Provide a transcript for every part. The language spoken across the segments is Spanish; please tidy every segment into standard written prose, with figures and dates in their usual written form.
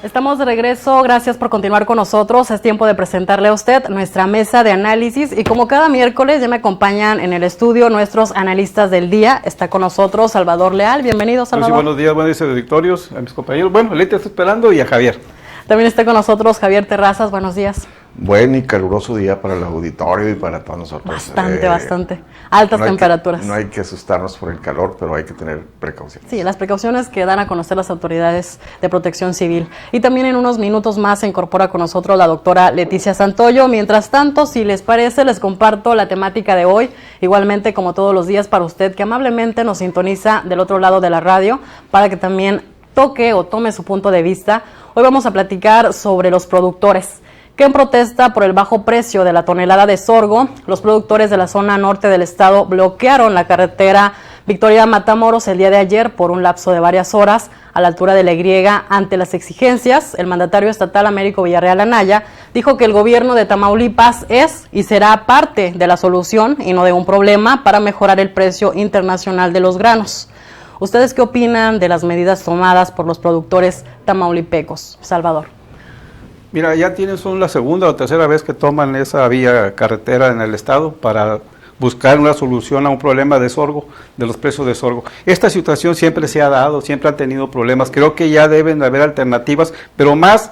Estamos de regreso, gracias por continuar con nosotros. Es tiempo de presentarle a usted nuestra mesa de análisis y como cada miércoles ya me acompañan en el estudio nuestros analistas del día. Está con nosotros Salvador Leal. Bienvenido, Salvador. Sí, buenos días, editorios, a mis compañeros. Bueno, Leti está esperando y a Javier. También está con nosotros Javier Terrazas. Buenos días. Buen y caluroso día para el auditorio y para todos nosotros. Bastante. Altas temperaturas. No hay que asustarnos por el calor, pero hay que tener precauciones. Sí, las precauciones que dan a conocer las autoridades de protección civil. Y también en unos minutos más se incorpora con nosotros la doctora Leticia Santoyo. Mientras tanto, si les parece, les comparto la temática de hoy. Igualmente, como todos los días, para usted que amablemente nos sintoniza del otro lado de la radio, para que también toque o tome su punto de vista. Hoy vamos a platicar sobre los productores, que en protesta por el bajo precio de la tonelada de sorgo, los productores de la zona norte del estado bloquearon la carretera Victoria-Matamoros el día de ayer por un lapso de varias horas a la altura de La Y. Ante las exigencias, el mandatario estatal Américo Villarreal Anaya dijo que el gobierno de Tamaulipas es y será parte de la solución y no de un problema para mejorar el precio internacional de los granos. ¿Ustedes qué opinan de las medidas tomadas por los productores tamaulipecos? Salvador. Mira, ya son la segunda o tercera vez que toman esa vía carretera en el estado para buscar una solución a un problema de sorgo, de los precios de sorgo. Esta situación siempre se ha dado, siempre han tenido problemas. Creo que ya deben haber alternativas, pero más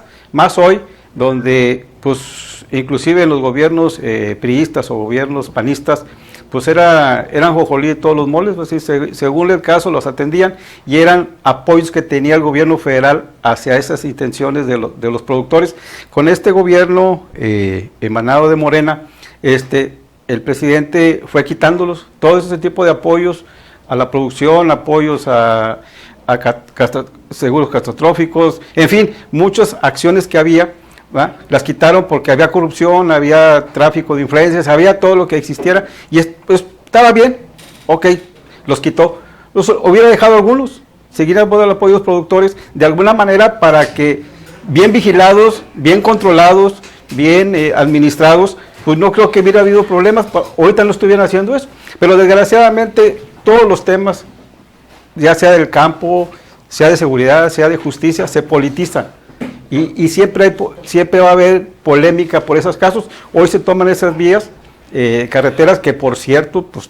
hoy, donde pues inclusive en los gobiernos priistas o gobiernos panistas, pues eran jojolí de todos los moles, pues, sí, según el caso los atendían y eran apoyos que tenía el gobierno federal hacia esas intenciones de los productores. Con este gobierno emanado de Morena, el presidente fue quitándolos, todo ese tipo de apoyos a la producción, apoyos a seguros catastróficos, en fin, muchas acciones que había, ¿va? Las quitaron porque había corrupción, había tráfico de influencias, había todo lo que existiera y pues, estaba bien, ok, los quitó. Los hubiera dejado algunos, seguir dando el apoyo a los productores de alguna manera para que bien vigilados, bien controlados, bien administrados, pues no creo que hubiera habido problemas, ahorita no estuvieran haciendo eso, pero desgraciadamente todos los temas, ya sea del campo, sea de seguridad, sea de justicia, se politizan. Y siempre va a haber polémica por esos casos. Hoy se toman esas vías, carreteras que por cierto pues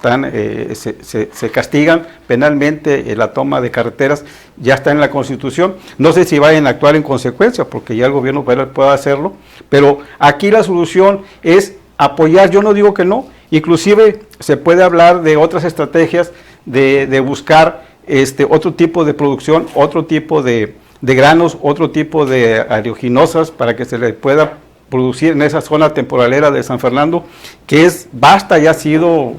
se castigan penalmente, la toma de carreteras ya está en la Constitución. No sé si vayan a actuar en consecuencia porque ya el gobierno federal puede hacerlo, pero aquí la solución es apoyar, yo no digo que no, inclusive se puede hablar de otras estrategias de buscar otro tipo de producción, otro tipo de granos, otro tipo de oleaginosas para que se le pueda producir en esa zona temporalera de San Fernando, que es vasta y ha sido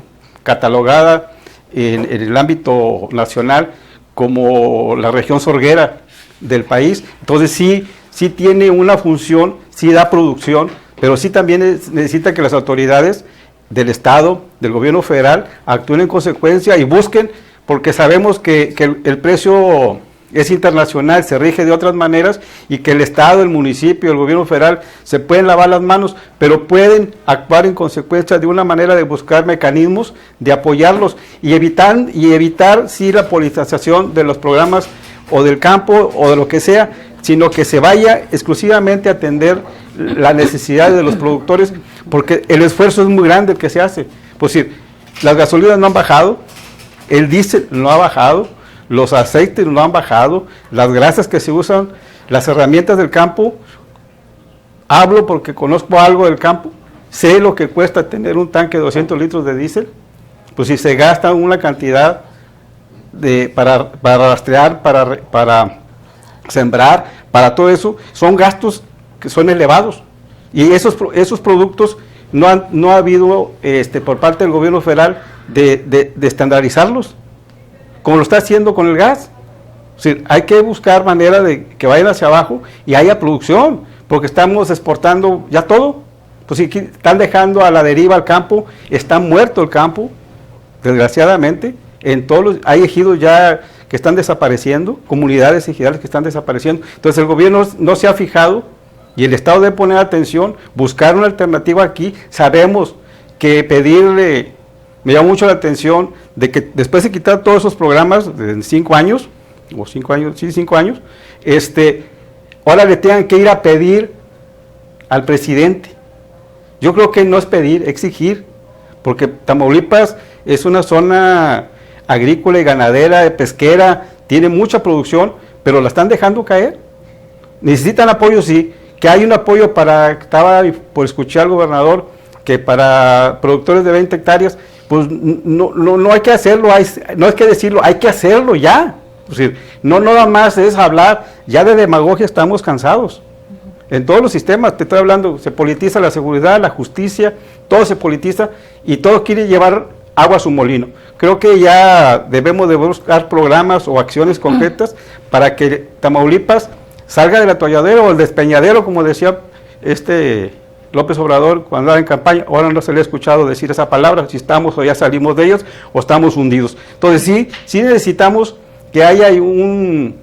catalogada en el ámbito nacional como la región sorguera del país. Entonces sí tiene una función, sí da producción, pero sí también necesita que las autoridades del Estado, del gobierno federal, actúen en consecuencia y busquen, porque sabemos que el precio es internacional, se rige de otras maneras y que el Estado, el municipio, el gobierno federal se pueden lavar las manos, pero pueden actuar en consecuencia de una manera de buscar mecanismos de apoyarlos y evitar sí la politización de los programas o del campo o de lo que sea, sino que se vaya exclusivamente a atender las necesidades de los productores, porque el esfuerzo es muy grande el que se hace. Pues decir, las gasolinas no han bajado, el diésel no ha bajado, los aceites no han bajado, las grasas que se usan, las herramientas del campo, hablo porque conozco algo del campo, sé lo que cuesta tener un tanque de 200 litros de diésel, pues si se gasta una cantidad para rastrear, para sembrar, para todo eso, son gastos que son elevados y esos productos no ha habido por parte del gobierno federal de estandarizarlos, como lo está haciendo con el gas. Es decir, hay que buscar manera de que vayan hacia abajo y haya producción, porque estamos exportando ya todo. Pues si están dejando a la deriva al campo, está muerto el campo, desgraciadamente. Hay ejidos ya que están desapareciendo, comunidades ejidales que están desapareciendo. Entonces el gobierno no se ha fijado y el Estado debe poner atención, buscar una alternativa aquí. Sabemos que pedirle, me llama mucho la atención de que después de quitar todos esos programas de 5 años, o 5 años, sí, 5 años, ahora le tengan que ir a pedir al presidente. Yo creo que no es pedir, exigir, porque Tamaulipas es una zona agrícola y ganadera, pesquera, tiene mucha producción, pero la están dejando caer. Necesitan apoyo, sí, que hay un apoyo estaba por escuchar al gobernador, que para productores de 20 hectáreas, pues no hay que hacerlo, no hay que decirlo, hay que hacerlo ya. Es decir, no nada más es hablar, ya de demagogia estamos cansados. En todos los sistemas, te estoy hablando, se politiza la seguridad, la justicia, todo se politiza y todo quiere llevar agua a su molino. Creo que ya debemos de buscar programas o acciones concretas para que Tamaulipas salga del atolladero o el despeñadero, como decía López Obrador cuando andaba en campaña. Ahora no se le ha escuchado decir esa palabra, si estamos o ya salimos de ellos o estamos hundidos. Entonces sí necesitamos que haya un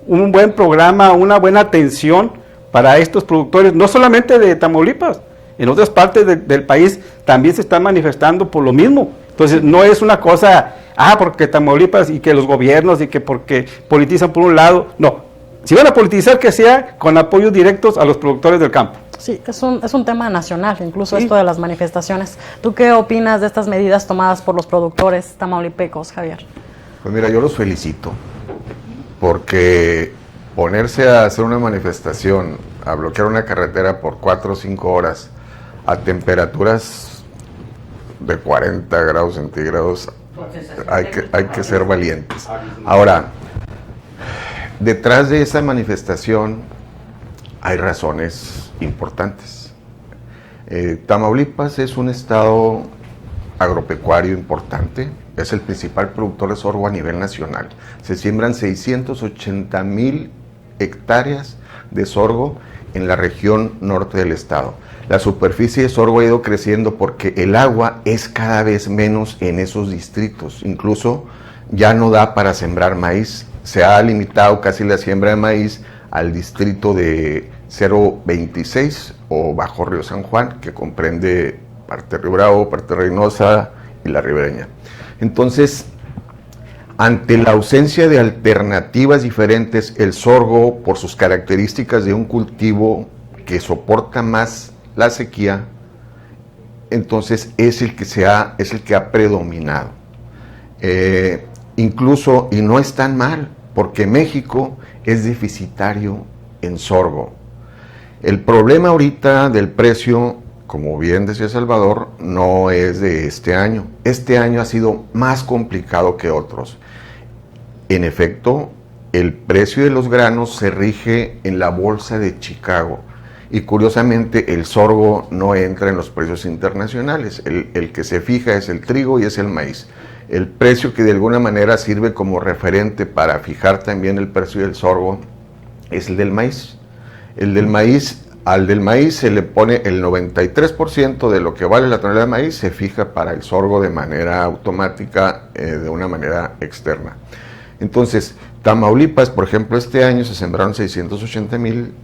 buen programa, una buena atención para estos productores, no solamente de Tamaulipas, en otras partes del país también se están manifestando por lo mismo. Entonces no es una cosa, porque Tamaulipas y que los gobiernos y que porque politizan por un lado, no. Si van a politizar, que sea con apoyos directos a los productores del campo. Sí, es un tema nacional, incluso esto de las manifestaciones. ¿Tú qué opinas de estas medidas tomadas por los productores tamaulipecos, Javier? Pues mira, yo los felicito, porque ponerse a hacer una manifestación, a bloquear una carretera por 4 o 5 horas, a temperaturas de 40 grados centígrados, hay que ser valientes. Ahora, detrás de esa manifestación hay razones importantes. Tamaulipas es un estado agropecuario importante, es el principal productor de sorgo a nivel nacional. Se siembran 680,000 hectáreas de sorgo en la región norte del estado. La superficie de sorgo ha ido creciendo porque el agua es cada vez menos en esos distritos. Incluso ya no da para sembrar maíz. Se ha limitado casi la siembra de maíz al distrito de 026 o Bajo Río San Juan, que comprende parte de Río Bravo, parte de Reynosa y la ribereña. Entonces, ante la ausencia de alternativas diferentes, el sorgo, por sus características de un cultivo que soporta más la sequía, entonces es el que ha predominado. Incluso, y no es tan mal, porque México es deficitario en sorgo. El problema ahorita del precio, como bien decía Salvador, no es de este año. Este año ha sido más complicado que otros. En efecto, el precio de los granos se rige en la bolsa de Chicago y curiosamente el sorgo no entra en los precios internacionales. El que se fija es el trigo y es el maíz. El precio que de alguna manera sirve como referente para fijar también el precio del sorgo es el del maíz. Al del maíz se le pone el 93% de lo que vale la tonelada de maíz, se fija para el sorgo de manera automática, de una manera externa. Entonces, Tamaulipas, por ejemplo, este año se sembraron 680,000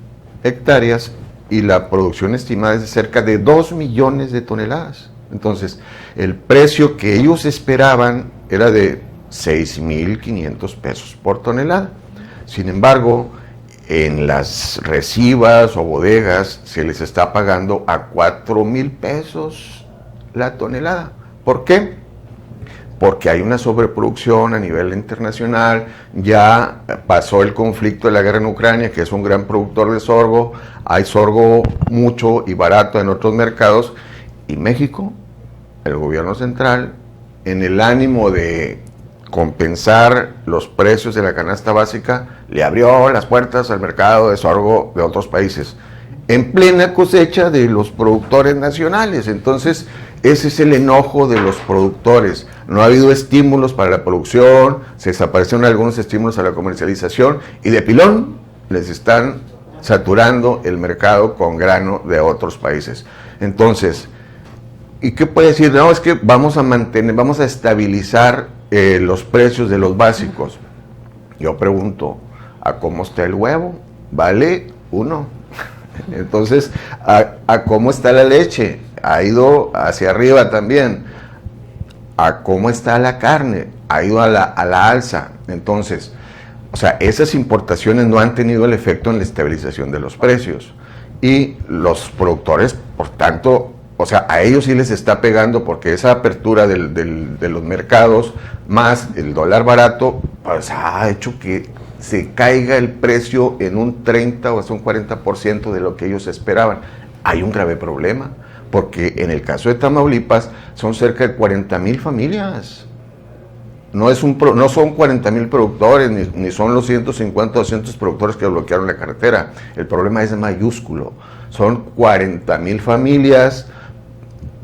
hectáreas y la producción estimada es de cerca de 2 millones de toneladas. Entonces, el precio que ellos esperaban era de 6,500 pesos por tonelada. Sin embargo, en las recibas o bodegas se les está pagando a 4,000 pesos la tonelada. ¿Por qué? Porque hay una sobreproducción a nivel internacional, ya pasó el conflicto de la guerra en Ucrania, que es un gran productor de sorgo, hay sorgo mucho y barato en otros mercados, y México, el gobierno central, en el ánimo de compensar los precios de la canasta básica, le abrió las puertas al mercado de sorgo de otros países, en plena cosecha de los productores nacionales. Entonces, ese es el enojo de los productores. No ha habido estímulos para la producción, se desaparecieron algunos estímulos a la comercialización y de pilón les están saturando el mercado con grano de otros países. Entonces, ¿y qué puede decir? No, es que vamos a estabilizar los precios de los básicos. Yo pregunto, ¿a cómo está el huevo? ¿Vale 1? Entonces, ¿a cómo está la leche? Ha ido hacia arriba también. ¿A cómo está la carne? Ha ido a la alza. Entonces, O sea, esas importaciones no han tenido el efecto en la estabilización de los precios. Y los productores, por tanto, o sea, a ellos sí les está pegando porque esa apertura de los mercados más el dólar barato, pues ha hecho que se caiga el precio en un 30 o hasta un 40% de lo que ellos esperaban. Hay un grave problema, porque en el caso de Tamaulipas son cerca de 40,000 familias. No son 40,000 productores, ni son los 150 o 200 productores que bloquearon la carretera. El problema es mayúsculo. Son 40,000 familias,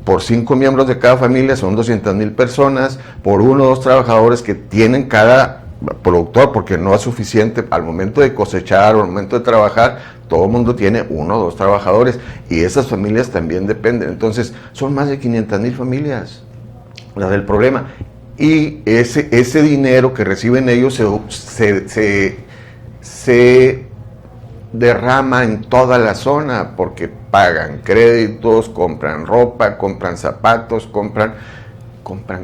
por 5 miembros de cada familia son 200,000 personas, por 1 o 2 trabajadores que tienen cada productor, porque no es suficiente al momento de cosechar o al momento de trabajar. Todo el mundo tiene 1 o 2 trabajadores y esas familias también dependen. Entonces, son más de 500,000 familias las del problema. Y ese dinero que reciben ellos se derrama en toda la zona, porque pagan créditos, compran ropa, compran zapatos, compran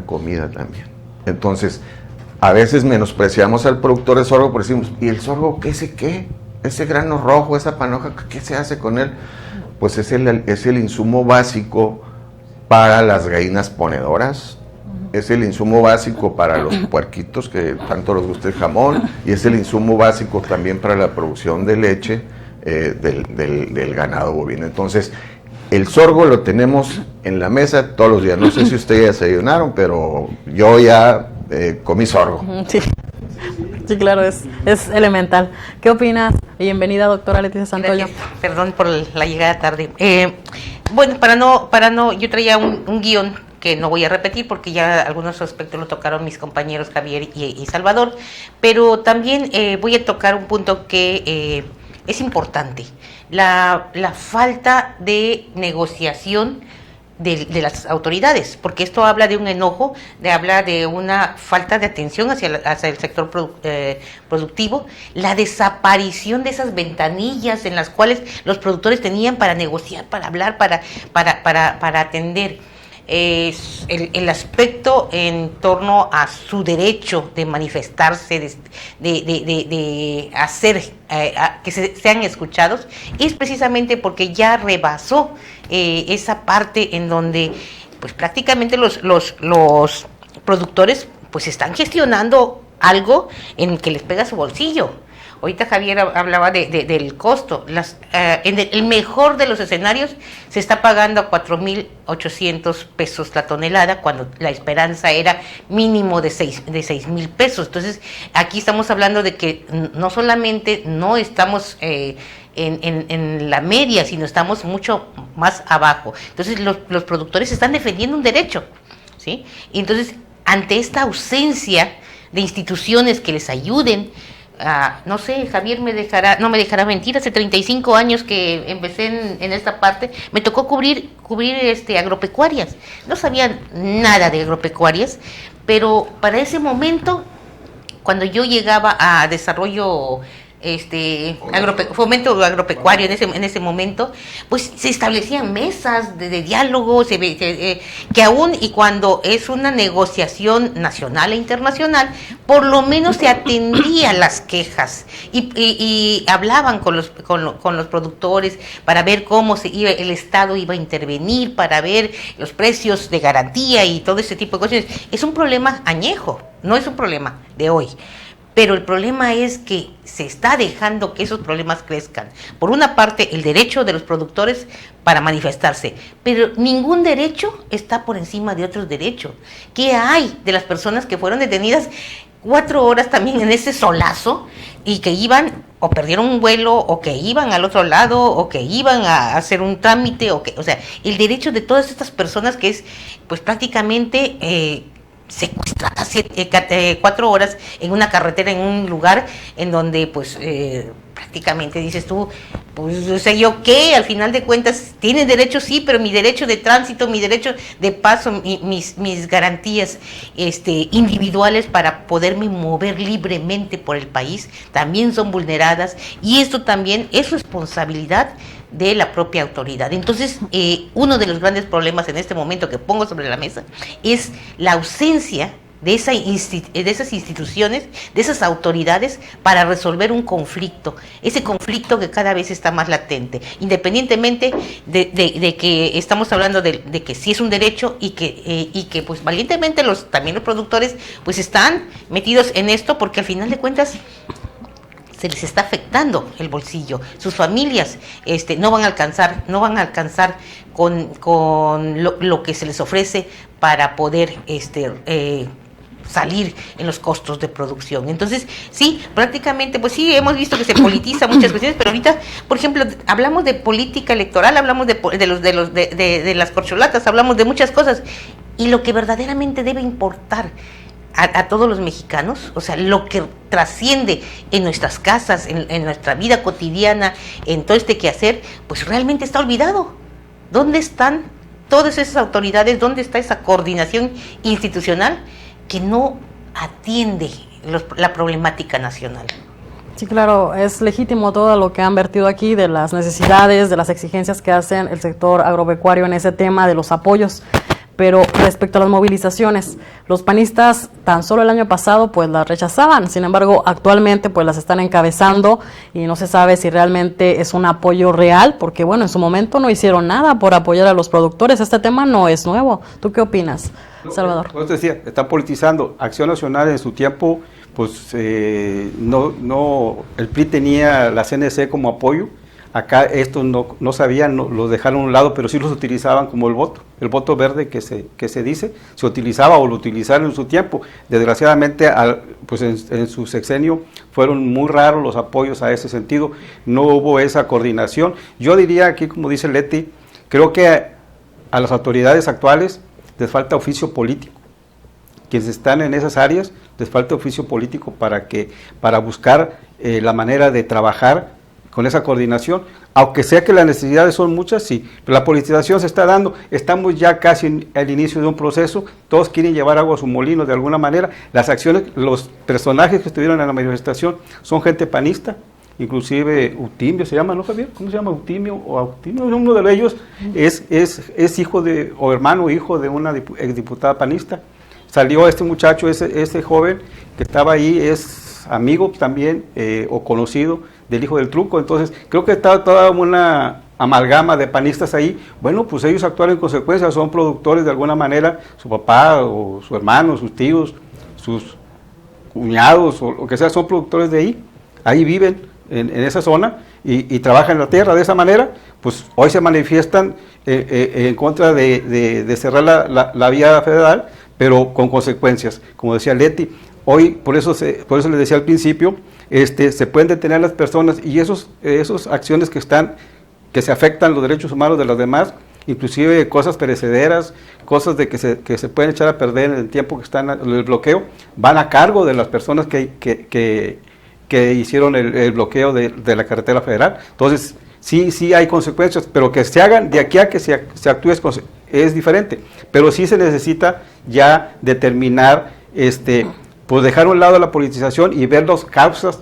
comida también. Entonces, a veces menospreciamos al productor de sorgo porque decimos, ¿y el sorgo qué? Ese grano rojo, esa panoja, ¿qué se hace con él? Pues es el insumo básico para las gallinas ponedoras, es el insumo básico para los puerquitos que tanto les gusta el jamón, y es el insumo básico también para la producción de leche del ganado bovino. Entonces, el sorgo lo tenemos en la mesa todos los días. No sé si ustedes ya desayunaron, pero yo ya comí sorgo. Sí. Sí, claro, es elemental. ¿Qué opinas? Bienvenida, doctora Leticia Santoyo. Gracias. Perdón por la llegada tarde. Bueno, yo traía un guión que no voy a repetir porque ya algunos aspectos lo tocaron mis compañeros Javier y Salvador, pero también voy a tocar un punto que es importante, la falta de negociación de las autoridades, porque esto habla de un enojo, habla de una falta de atención hacia el sector productivo, la desaparición de esas ventanillas en las cuales los productores tenían para negociar, para hablar, para atender. El aspecto en torno a su derecho de manifestarse, de hacer que sean escuchados, es precisamente porque ya rebasó esa parte en donde pues prácticamente los productores pues están gestionando algo en que les pega su bolsillo. Ahorita Javier hablaba del costo. En el mejor de los escenarios se está pagando a 4,800 pesos la tonelada, cuando la esperanza era mínimo de 6,000 pesos. Entonces, aquí estamos hablando de que no solamente no estamos en la media, sino estamos mucho más abajo. Entonces, los productores están defendiendo un derecho, ¿sí? Y entonces, ante esta ausencia de instituciones que les ayuden, no sé, Javier no me dejará mentir, hace 35 años que empecé en esta parte, me tocó cubrir agropecuarias. No sabía nada de agropecuarias, pero para ese momento, cuando yo llegaba a desarrollo fomento agropecuario en ese momento, pues se establecían mesas de diálogo, que aún y cuando es una negociación nacional e internacional, por lo menos se atendían las quejas y hablaban con los productores para ver cómo el Estado iba a intervenir, para ver los precios de garantía y todo ese tipo de cosas. Es un problema añejo, no es un problema de hoy. Pero el problema es que se está dejando que esos problemas crezcan. Por una parte, el derecho de los productores para manifestarse, pero ningún derecho está por encima de otros derechos. ¿Qué hay de las personas que fueron detenidas 4 horas también en ese solazo y que iban o perdieron un vuelo o que iban al otro lado o que iban a hacer un trámite? O sea, el derecho de todas estas personas que es pues prácticamente secuestradas 4 horas en una carretera, en un lugar en donde pues prácticamente dices tú, pues o sea, yo qué, al final de cuentas tiene derecho, sí, pero mi derecho de tránsito, mi derecho de paso, mis garantías individuales para poderme mover libremente por el país también son vulneradas, y esto también es responsabilidad de la propia autoridad. Entonces, uno de los grandes problemas en este momento que pongo sobre la mesa es la ausencia de esas instituciones, de esas autoridades para resolver un conflicto, ese conflicto que cada vez está más latente, independientemente de que estamos hablando de que sí es un derecho y que pues valientemente también los productores pues están metidos en esto, porque al final de cuentas se les está afectando el bolsillo, sus familias no van a alcanzar con lo que se les ofrece para poder salir en los costos de producción. Entonces, sí, prácticamente, pues sí, hemos visto que se politiza muchas cuestiones, pero ahorita, por ejemplo, hablamos de política electoral, hablamos de las corcholatas, hablamos de muchas cosas, y lo que verdaderamente debe importar a todos los mexicanos, o sea, lo que trasciende en nuestras casas, en nuestra vida cotidiana, en todo este quehacer, pues realmente está olvidado. ¿Dónde están todas esas autoridades? ¿Dónde está esa coordinación institucional que no atiende la problemática nacional? Sí, claro, es legítimo todo lo que han vertido aquí de las necesidades, de las exigencias que hacen el sector agropecuario en ese tema de los apoyos. Pero respecto a las movilizaciones, los panistas tan solo el año pasado pues las rechazaban, sin embargo actualmente pues las están encabezando y no se sabe si realmente es un apoyo real, porque bueno, en su momento no hicieron nada por apoyar a los productores. Este tema no es nuevo. ¿Tú qué opinas, Salvador? Pues decía, están politizando. Acción Nacional en su tiempo, pues el PRI tenía la CNC como apoyo. Acá estos no sabían, los dejaron a un lado, pero sí los utilizaban como el voto verde que se dice, se utilizaba o lo utilizaron en su tiempo. Desgraciadamente, pues en su sexenio fueron muy raros los apoyos a ese sentido, no hubo esa coordinación. Yo diría aquí, como dice Leti, creo que a las autoridades actuales les falta oficio político. Quienes están en esas áreas les falta oficio político para buscar la manera de trabajar con esa coordinación, aunque sea que las necesidades son muchas, sí, pero la politización se está dando, estamos ya casi al inicio de un proceso, todos quieren llevar agua a su molino de alguna manera, las acciones, los personajes que estuvieron en la manifestación son gente panista, inclusive Eutimio se llama, ¿no, Javier? ¿Cómo se llama? Eutimio, uno de ellos es hijo de, o hermano o hijo de una exdiputada panista. Salió este muchacho, ese joven que estaba ahí, es amigo también o conocido del hijo del Truco. Entonces creo que está toda una amalgama de panistas ahí. Bueno, pues ellos actúan en consecuencia, son productores de alguna manera, su papá o su hermano, sus tíos, sus cuñados o lo que sea, son productores de ahí viven en esa zona y trabajan la tierra. De esa manera, pues hoy se manifiestan en contra de cerrar la vía federal, pero con consecuencias, como decía Leti. Hoy, por eso les decía al principio, se pueden detener las personas y esos acciones que se afectan los derechos humanos de los demás, inclusive cosas perecederas, cosas de que se pueden echar a perder en el tiempo que están en el bloqueo, van a cargo de las personas que hicieron el bloqueo de la carretera federal. Entonces, sí hay consecuencias, pero que se hagan de aquí a que se actúe es diferente. Pero sí se necesita ya determinar, pues dejar a un lado la politización y ver las causas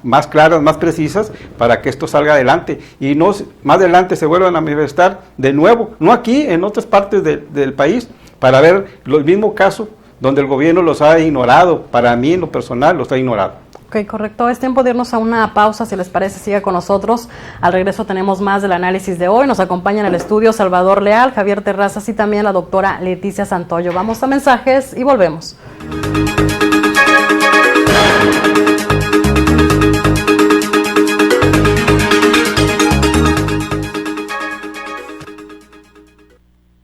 más claras, más precisas, para que esto salga adelante y no más adelante se vuelvan a manifestar de nuevo, no aquí, en otras partes del país, para ver el mismo caso donde el gobierno los ha ignorado. Para mí, en lo personal, los ha ignorado. Ok, correcto. Es tiempo de irnos a una pausa, si les parece, siga con nosotros. Al regreso tenemos más del análisis de hoy. Nos acompañan en el estudio Salvador Leal, Javier Terrazas y también la doctora Leticia Santoyo. Vamos a mensajes y volvemos.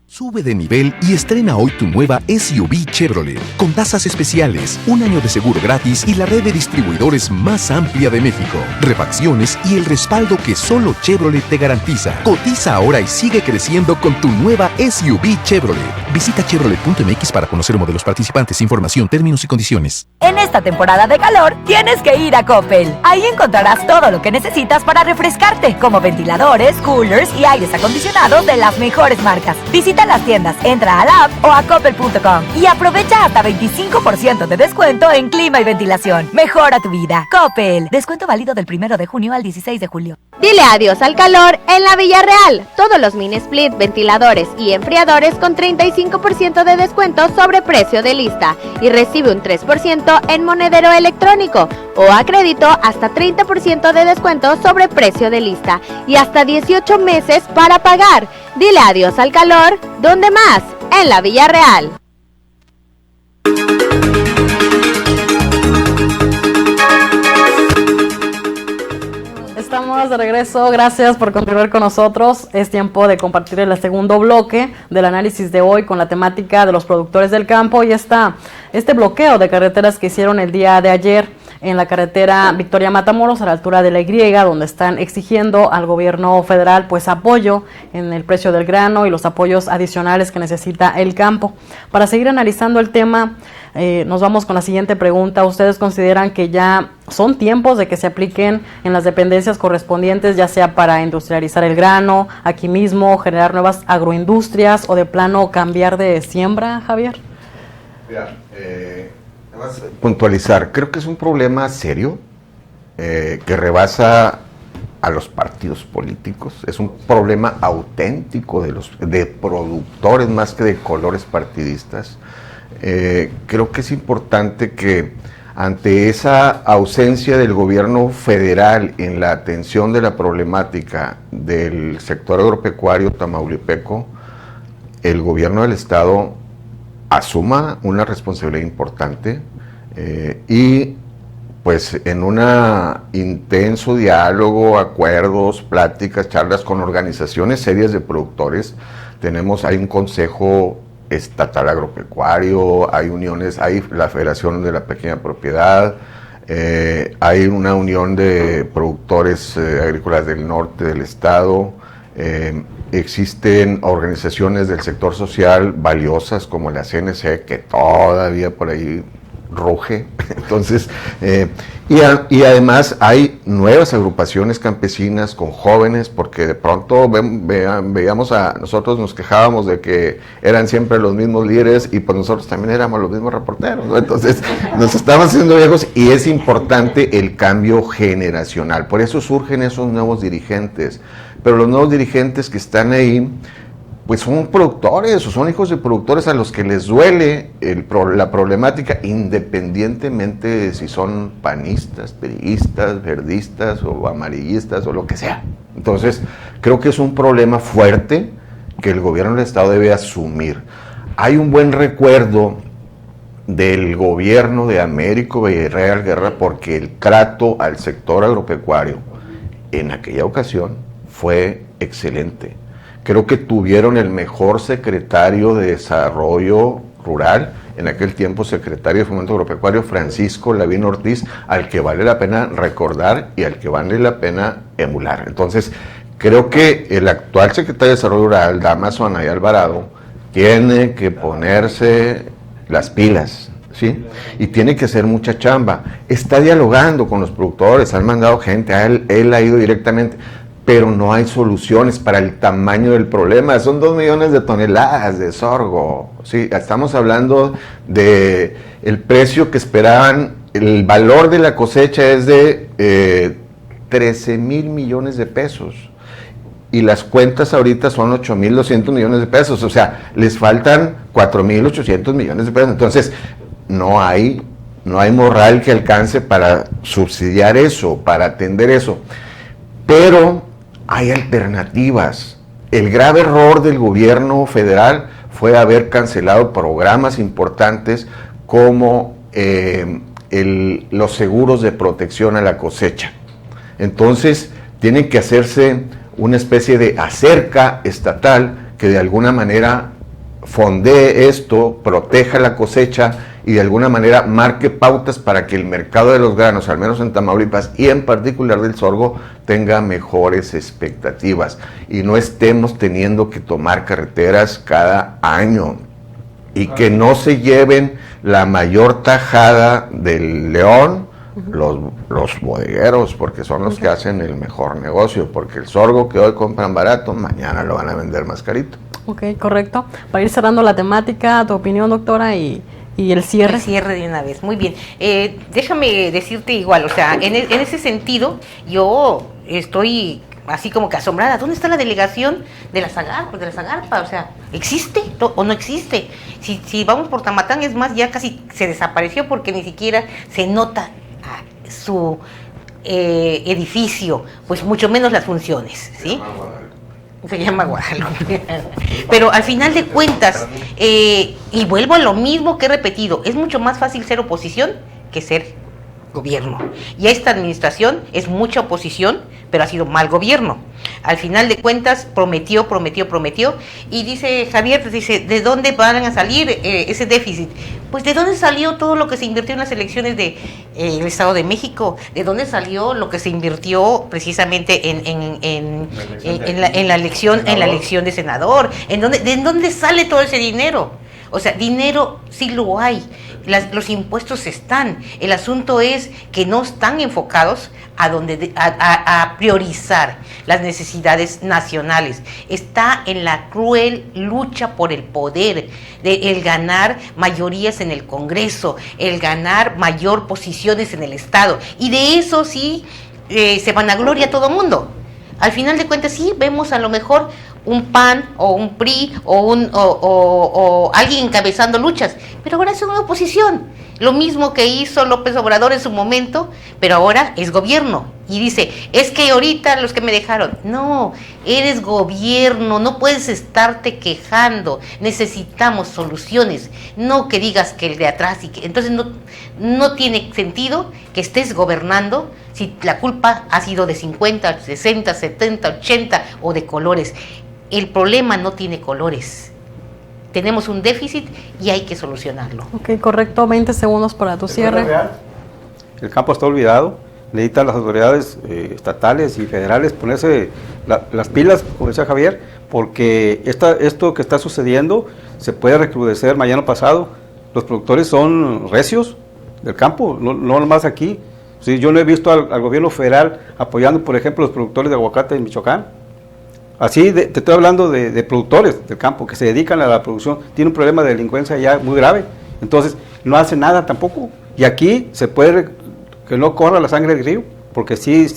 Sube de nivel y estrena hoy tu nueva SUV Chevrolet, con tasas especiales, 1 año de seguro gratis y la red de distribuidores más amplia de México, refacciones y el respaldo que solo Chevrolet te garantiza. Cotiza ahora y sigue creciendo con tu nueva SUV Chevrolet. Visita chevrolet.mx para conocer modelos participantes, información, términos y condiciones. En esta temporada de calor, tienes que ir a Coppel. Ahí encontrarás todo lo que necesitas para refrescarte, como ventiladores, coolers y aires acondicionados de las mejores marcas. Visita las tiendas tiendas. Entra a la app o a coppel.com y aprovecha hasta 25% de descuento en clima y ventilación. Mejora tu vida. Coppel. Descuento válido del 1 de junio al 16 de julio. Dile adiós al calor en la Villarreal. Todos los mini split, ventiladores y enfriadores con 35% de descuento sobre precio de lista y recibe un 3% en monedero electrónico o a crédito hasta 30% de descuento sobre precio de lista y hasta 18 meses para pagar. Dile adiós al calor, ¿dónde más? En la Villarreal. Estamos de regreso, gracias por continuar con nosotros. Es tiempo de compartir el segundo bloque del análisis de hoy con la temática de los productores del campo y este bloqueo de carreteras que hicieron el día de ayer en la carretera Victoria Matamoros a la altura de la Y, donde están exigiendo al gobierno federal pues apoyo en el precio del grano y los apoyos adicionales que necesita el campo. Para seguir analizando el tema, nos vamos con la siguiente pregunta. ¿Ustedes consideran que ya son tiempos de que se apliquen en las dependencias correspondientes, ya sea para industrializar el grano aquí mismo, generar nuevas agroindustrias o de plano cambiar de siembra, Javier? Puntualizar, creo que es un problema serio que rebasa a los partidos políticos, es un problema auténtico de productores más que de colores partidistas. Creo que es importante que ante esa ausencia del gobierno federal en la atención de la problemática del sector agropecuario tamaulipeco, el gobierno del estado asuma una responsabilidad importante y pues en un intenso diálogo, acuerdos, pláticas, charlas con organizaciones serias de productores. Hay un consejo estatal agropecuario, hay uniones, hay la Federación de la Pequeña Propiedad, hay una unión de productores agrícolas del norte del estado, existen organizaciones del sector social valiosas como la CNC que todavía por ahí ruge. Entonces, y además hay nuevas agrupaciones campesinas con jóvenes, porque de pronto veíamos nosotros nos quejábamos de que eran siempre los mismos líderes y pues nosotros también éramos los mismos reporteros, ¿no? Entonces nos estamos haciendo viejos y es importante el cambio generacional, por eso surgen esos nuevos dirigentes, pero los nuevos dirigentes que están ahí pues son productores o son hijos de productores a los que les duele la problemática, independientemente de si son panistas, priistas, verdistas o amarillistas o lo que sea. Entonces, creo que es un problema fuerte que el gobierno del estado debe asumir. Hay un buen recuerdo del gobierno de Américo Villarreal Guerra porque el trato al sector agropecuario en aquella ocasión fue excelente. Creo que tuvieron el mejor secretario de Desarrollo Rural, en aquel tiempo secretario de Fomento Agropecuario, Francisco Lavín Ortiz, al que vale la pena recordar y al que vale la pena emular. Entonces, creo que el actual secretario de Desarrollo Rural, Dámaso Anaya Alvarado, tiene que ponerse las pilas, ¿sí? Y tiene que hacer mucha chamba. Está dialogando con los productores, han mandado gente, él ha ido directamente, pero no hay soluciones para el tamaño del problema. Son 2 millones de toneladas de sorgo. Sí, estamos hablando de el precio que esperaban, el valor de la cosecha es de 13,000 millones de pesos. Y las cuentas ahorita son 8,200 millones de pesos. O sea, les faltan 4,800 millones de pesos. Entonces, no hay morral que alcance para subsidiar eso, para atender eso. Pero hay alternativas. El grave error del gobierno federal fue haber cancelado programas importantes como los seguros de protección a la cosecha. Entonces, tiene que hacerse una especie de acerca estatal que de alguna manera fondee esto, proteja la cosecha y de alguna manera marque pautas para que el mercado de los granos, al menos en Tamaulipas y en particular del sorgo, tenga mejores expectativas y no estemos teniendo que tomar carreteras cada año y que no se lleven la mayor tajada del león los bodegueros, porque son los que hacen el mejor negocio, porque el sorgo que hoy compran barato, mañana lo van a vender más carito. Ok, correcto. Para ir cerrando la temática, tu opinión, doctora, y el cierre. El cierre de una vez, muy bien. Déjame decirte igual, o sea, en ese sentido, yo estoy así como que asombrada. ¿Dónde está la delegación de la Zagarpa? O sea, ¿existe o no existe? Si vamos por Tamatán, es más, ya casi se desapareció porque ni siquiera se nota su edificio, pues mucho menos las funciones, ¿sí? Se llama Guadalupe. Pero al final de cuentas, y vuelvo a lo mismo que he repetido, es mucho más fácil ser oposición que ser gobierno. Y esta administración es mucha oposición, pero ha sido mal gobierno. Al final de cuentas, prometió, y dice Javier, pues dice, ¿de dónde van a salir ese déficit? Pues ¿de dónde salió todo lo que se invirtió en las elecciones del Estado de México? ¿De dónde salió lo que se invirtió precisamente en la elección de senador? ¿De dónde sale todo ese dinero? O sea, dinero sí lo hay, los impuestos están. El asunto es que no están enfocados a priorizar las necesidades nacionales. Está en la cruel lucha por el poder, el ganar mayorías en el Congreso, el ganar mayor posiciones en el Estado. Y de eso sí se vanagloria todo mundo. Al final de cuentas sí vemos a lo mejor un PAN o un PRI o alguien encabezando luchas, pero ahora es una oposición, lo mismo que hizo López Obrador en su momento, pero ahora es gobierno y dice, es que ahorita los que me dejaron, no, eres gobierno, no puedes estarte quejando, necesitamos soluciones, no que digas que el de atrás, entonces no tiene sentido que estés gobernando si la culpa ha sido de 50, 60, 70, 80 o de colores. El problema no tiene colores. Tenemos un déficit y hay que solucionarlo. Ok, correcto. 20 segundos para tu cierre. El campo está olvidado. Necesitan las autoridades estatales y federales ponerse las pilas, como decía Javier, porque esto que está sucediendo se puede recrudecer mañana pasado. Los productores son recios del campo, no nomás aquí. Sí, yo no he visto al gobierno federal apoyando, por ejemplo, los productores de aguacate en Michoacán. Así, te estoy hablando de productores del campo que se dedican a la producción, tiene un problema de delincuencia ya muy grave, entonces no hacen nada tampoco. Y aquí se puede que no corra la sangre del río, porque sí,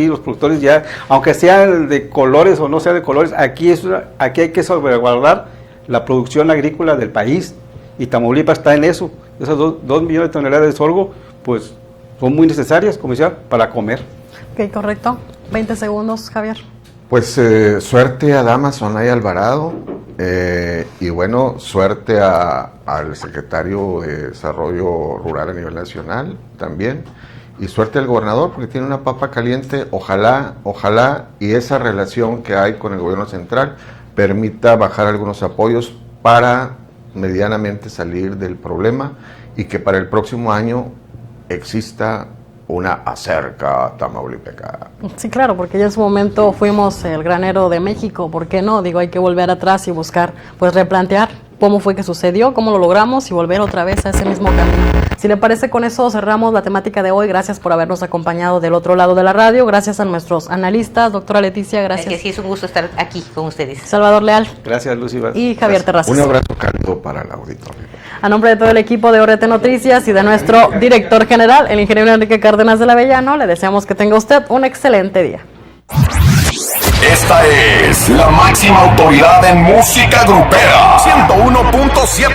los productores ya, aunque sean de colores o no sean de colores, aquí hay que salvaguardar la producción agrícola del país, y Tamaulipas está en eso. Esas 2 millones de toneladas de sorgo, pues son muy necesarias, como decía, para comer. Ok, correcto. 20 segundos, Javier. Pues suerte a Damaso Anaya Alvarado y bueno, suerte al secretario de Desarrollo Rural a nivel nacional también, y suerte al gobernador porque tiene una papa caliente. Ojalá y esa relación que hay con el gobierno central permita bajar algunos apoyos para medianamente salir del problema y que para el próximo año exista una acerca tamaulipeca. Sí, claro, porque ya en su momento fuimos el granero de México, ¿por qué no? Digo, hay que volver atrás y buscar, pues replantear cómo fue que sucedió, cómo lo logramos y volver otra vez a ese mismo camino. Si le parece, con eso cerramos la temática de hoy. Gracias por habernos acompañado del otro lado de la radio. Gracias a nuestros analistas. Doctora Leticia, gracias. Que sí, es un gusto estar aquí con ustedes. Salvador Leal. Gracias, Lucy. Y Javier Terrazas. Un abrazo cálido para el auditorio. A nombre de todo el equipo de ORT Noticias y de nuestro director general, el ingeniero Enrique Cárdenas de la Avellano, le deseamos que tenga usted un excelente día. Esta es la máxima autoridad en música grupera. 101.7